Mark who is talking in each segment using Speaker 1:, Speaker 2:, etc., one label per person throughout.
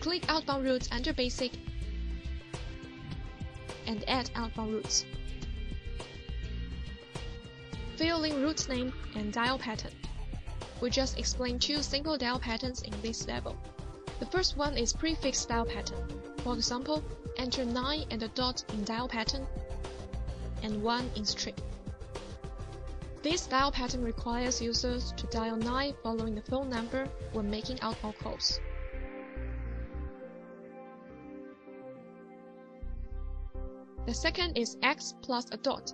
Speaker 1: Click Outbound Routes under Basic and add Outbound Routes. Fill in route name and dial pattern. We just explained two simple dial patterns in this level. The first one is prefix dial pattern. For example, enter 9 and a dot in dial pattern and 1 in string. This dial pattern requires users to dial 9 following the phone number when making outbound calls. The second is X plus a dot,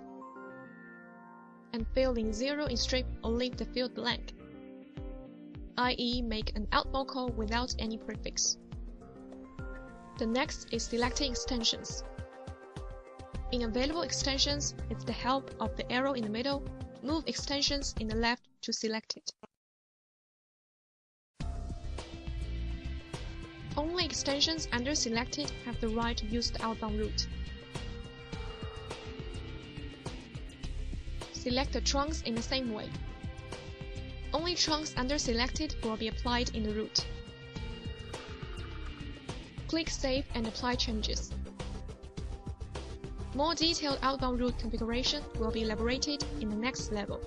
Speaker 1: and fill in 0 in string or leave the field blank, i.e. make an outbound call without any prefix. The next is selecting extensions. In available extensions, with the help of the arrow in the middle, move extensions in the left to select it. Only extensions under selected have the right to use the outbound route. Select the trunks in the same way. Only trunks under selected will be applied in the route. Click Save and apply changes. More detailed outbound route configuration will be elaborated in the next level.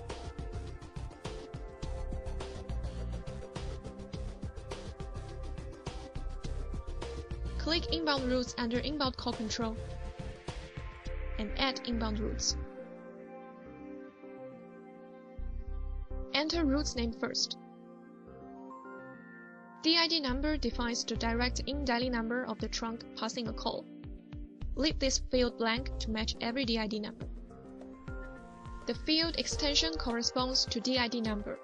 Speaker 1: Click Inbound Routes under Inbound Call Control and add inbound routes. Enter route name first. DID number defines the direct in-dialing number of the trunk passing a call. Leave this field blank to match every DID number. The field extension corresponds to DID number.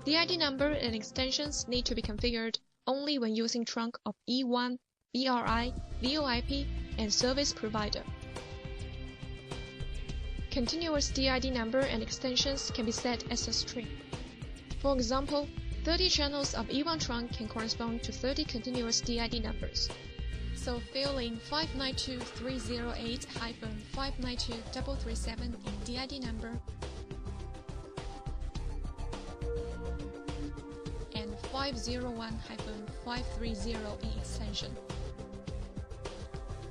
Speaker 1: DID number and extensions need to be configured only when using trunk of E1, BRI, VoIP, and service provider. Continuous DID number and extensions can be set as a string. For example, 30 channels of E1 trunk can correspond to 30 continuous DID numbers. So fill in 592.308-592.337 in DID number and 501-530 in extension.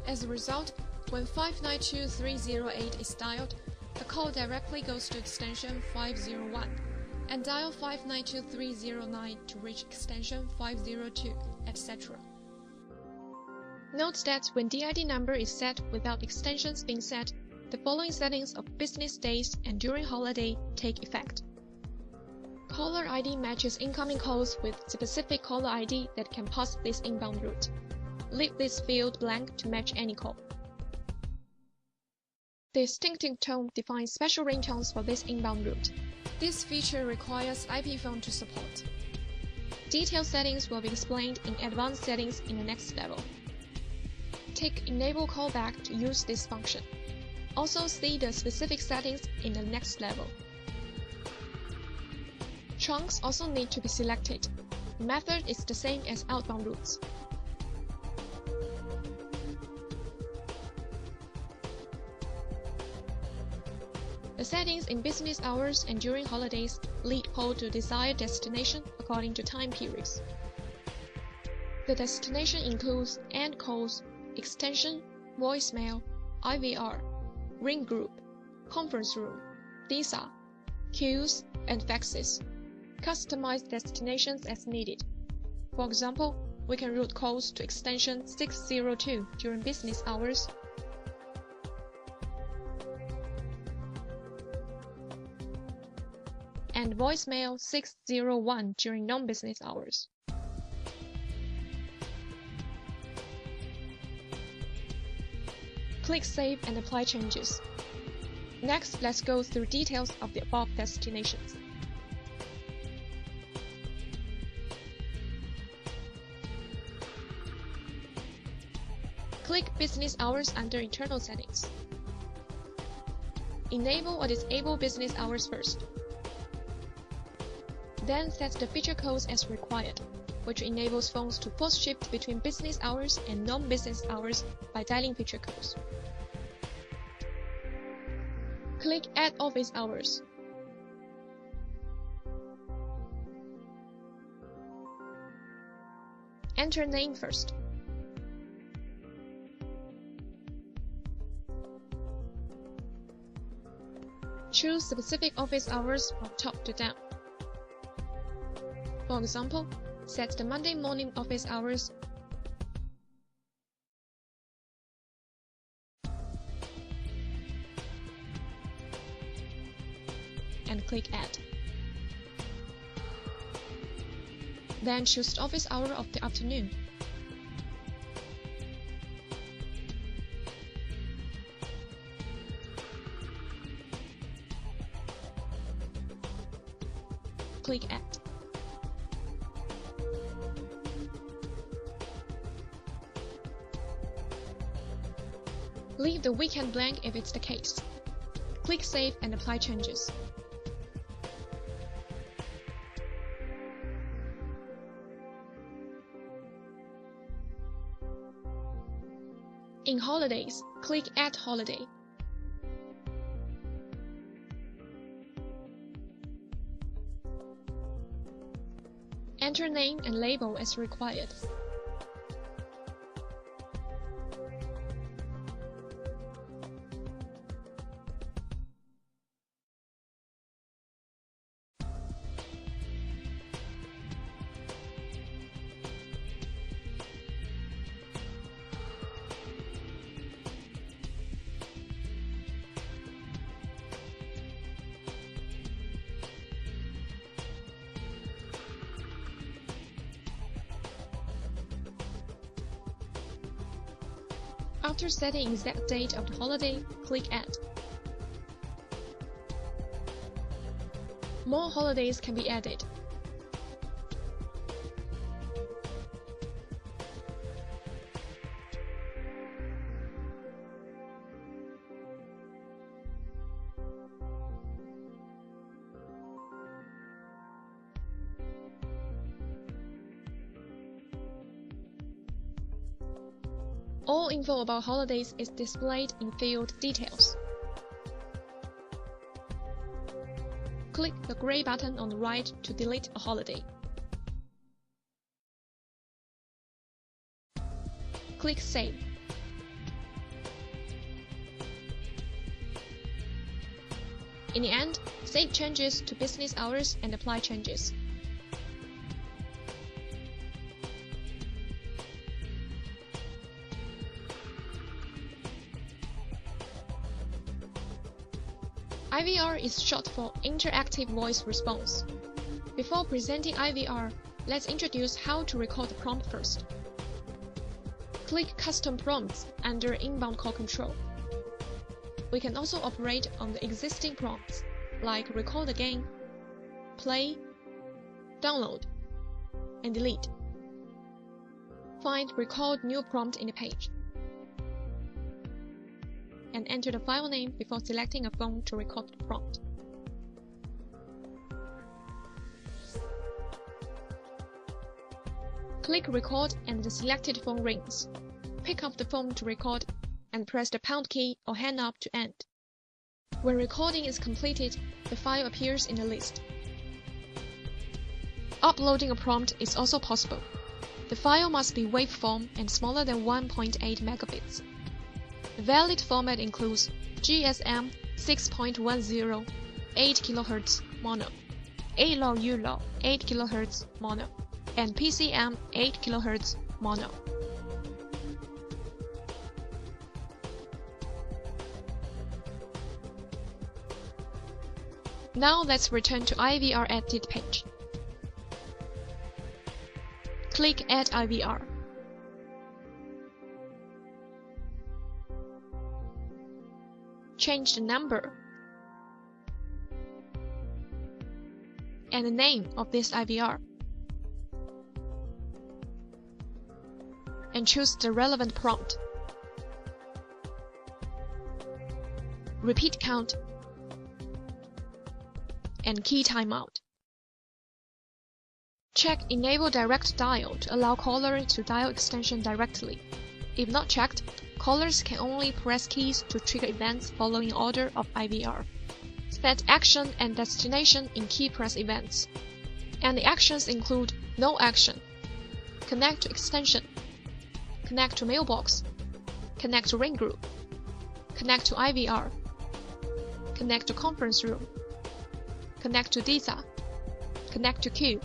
Speaker 1: As a result, when 592.308 is dialed, the call directly goes to extension 501 and dial 592.309 to reach extension 502, etc. Note that when DID number is set without extensions being set, the following settings of business days and during holiday take effect. Caller ID matches incoming calls with specific caller ID that can pass this inbound route. Leave this field blank to match any call. The distinctive tone defines special ringtones for this inbound route. This feature requires IP phone to support. Detailed settings will be explained in advanced settings in the next level. Tick Enable Callback to use this function. Also see the specific settings in the next level. Trunks also need to be selected. The method is the same as outbound routes. The settings in business hours and during holidays lead call to desired destination according to time periods. The destination includes end calls, extension, voicemail, IVR, ring group, conference room, DISA, queues, and faxes. Customize destinations as needed. For example, we can route calls to extension 602 during business hours and voicemail 601 during non-business hours. Click Save and apply changes. Next, let's go through details of the above destinations. Click Business Hours under Internal Settings. Enable or disable business hours first. Then set the feature codes as required, which enables phones to post shift between business hours and non-business hours by dialing feature codes. Click Add Office Hours. Enter name first. Choose specific office hours from top to down. For example, set the Monday morning office hours and click Add. Then choose the office hour of the afternoon. Click Add. Leave the weekend blank if it's the case. Click Save and apply changes. In Holidays, click Add Holiday. Enter name and label as required. After setting exact date of the holiday, click Add. More holidays can be added. All info about holidays is displayed in field Details. Click the gray button on the right to delete a holiday. Click Save. In the end, save changes to business hours and apply changes. IVR is short for Interactive Voice Response. Before presenting IVR, let's introduce how to record the prompt first. Click Custom Prompts under Inbound Call Control. We can also operate on the existing prompts, like record again, play, download, and delete. Find Record New Prompt in the page, and enter the file name before selecting a phone to record the prompt. Click Record and the selected phone rings. Pick up the phone to record and press the pound key or hand up to end. When recording is completed, the file appears in the list. Uploading a prompt is also possible. The file must be waveform and smaller than 1.8 megabits. The valid format includes GSM 6.10, 8 kHz mono, ALAW 8 kHz mono, and PCM 8 kHz mono. Now let's return to IVR Edit page. Click Add IVR. Change the number and the name of this IVR, and choose the relevant prompt. Repeat count and key timeout. Check Enable Direct Dial to allow callers to dial extension directly. If not checked, callers can only press keys to trigger events following order of IVR. Set action and destination in key press events. And the actions include no action, connect to extension, connect to mailbox, connect to ring group, connect to IVR, connect to conference room, connect to data, connect to queue,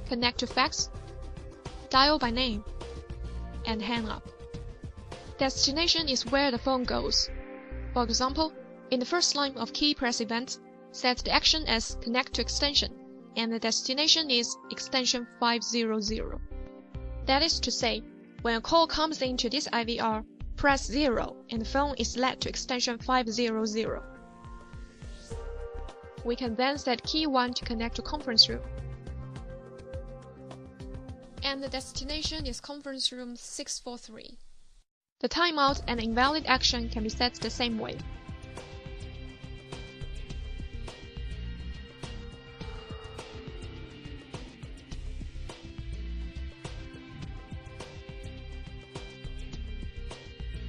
Speaker 1: connect to fax, dial by name, and hang up. Destination is where the phone goes. For example, in the first line of key press event, set the action as connect to extension, and the destination is extension 500. That is to say, when a call comes into this IVR, press 0 and the phone is led to extension 500. We can then set key 1 to connect to conference room. And the destination is conference room 643. The timeout and invalid action can be set the same way.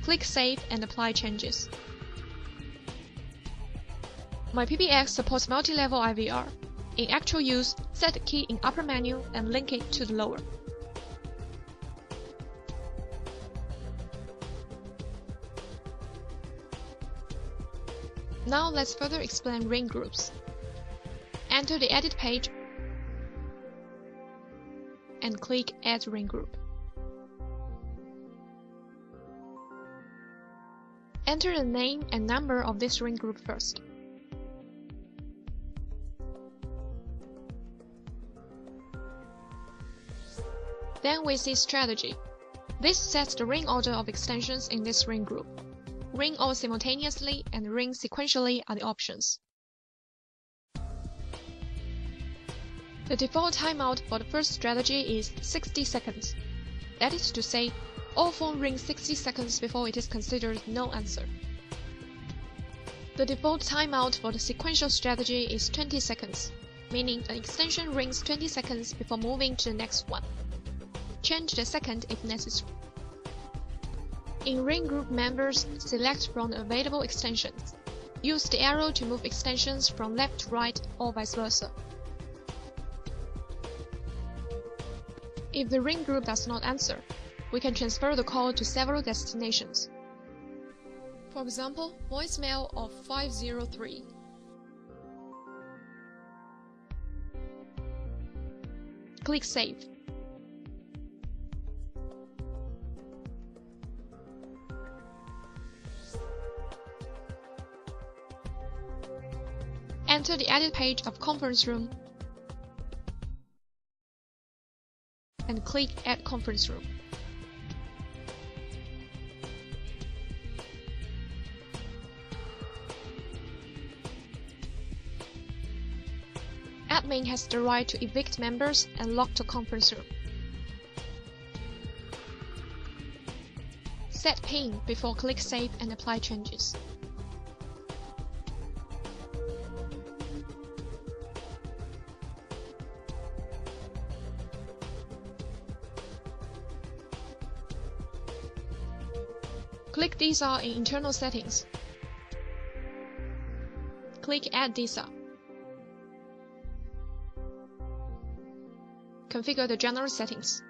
Speaker 1: Click Save and apply changes. Mypbx supports multi-level IVR. In actual use, set the key in upper menu and link it to the lower. Now let's further explain ring groups. Enter the Edit page and click Add Ring Group. Enter the name and number of this ring group first. Then we see Strategy. This sets the ring order of extensions in this ring group. Ring all simultaneously and ring sequentially are the options. The default timeout for the first strategy is 60 seconds. That is to say, all phone rings 60 seconds before it is considered no answer. The default timeout for the sequential strategy is 20 seconds, meaning an extension rings 20 seconds before moving to the next one. Change the second if necessary. In ring group members, select from the available extensions. Use the arrow to move extensions from left to right or vice versa. If the ring group does not answer, we can transfer the call to several destinations. For example, voicemail of 503. Click Save. Enter the Edit page of conference room and click Add Conference Room. Admin has the right to evict members and lock the conference room. Set PIN before click Save and apply changes. Click DSR in Internal Settings. Click Add DSR. Configure the general settings.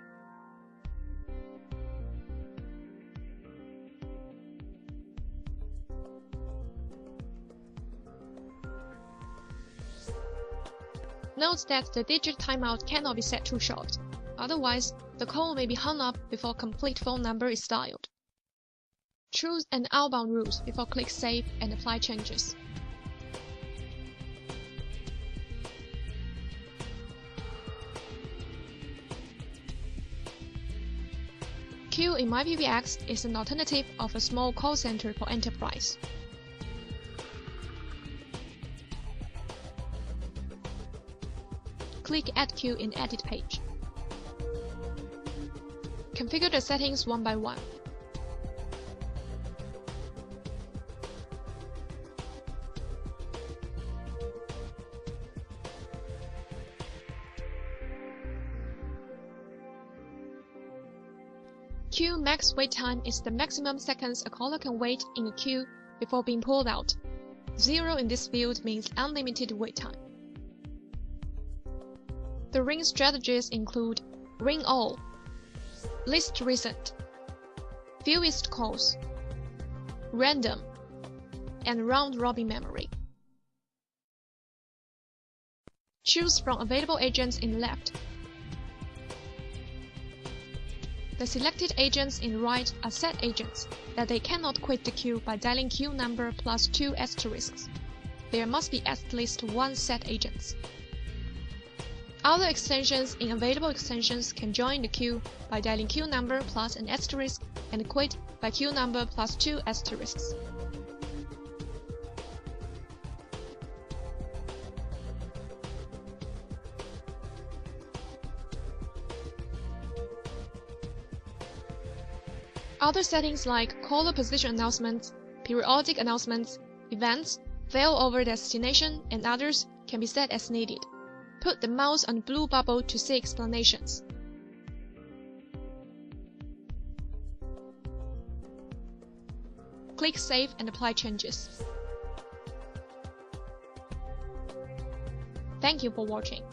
Speaker 1: Note that the digit timeout cannot be set too short, otherwise the call may be hung up before complete phone number is dialed. Choose an outbound route before click Save and apply changes. Queue in Mypbx is an alternative of a small call center for enterprise. Click Add Queue in Edit page. Configure the settings one by one. Queue max wait time is the maximum seconds a caller can wait in a queue before being pulled out. 0 in this field means unlimited wait time. The ring strategies include ring all, List recent, fewest calls, random, and round-robin memory. Choose from available agents in the left. The selected agents in the right are set agents that they cannot quit the queue by dialing queue number plus 2 asterisks. There must be at least one set agent. Other extensions in available extensions can join the queue by dialing queue number plus an asterisk and quit by queue number plus 2 asterisks. Other settings like caller position announcements, periodic announcements, events, failover destination, and others can be set as needed. Put the mouse on the blue bubble to see explanations. Click Save and apply changes. Thank you for watching.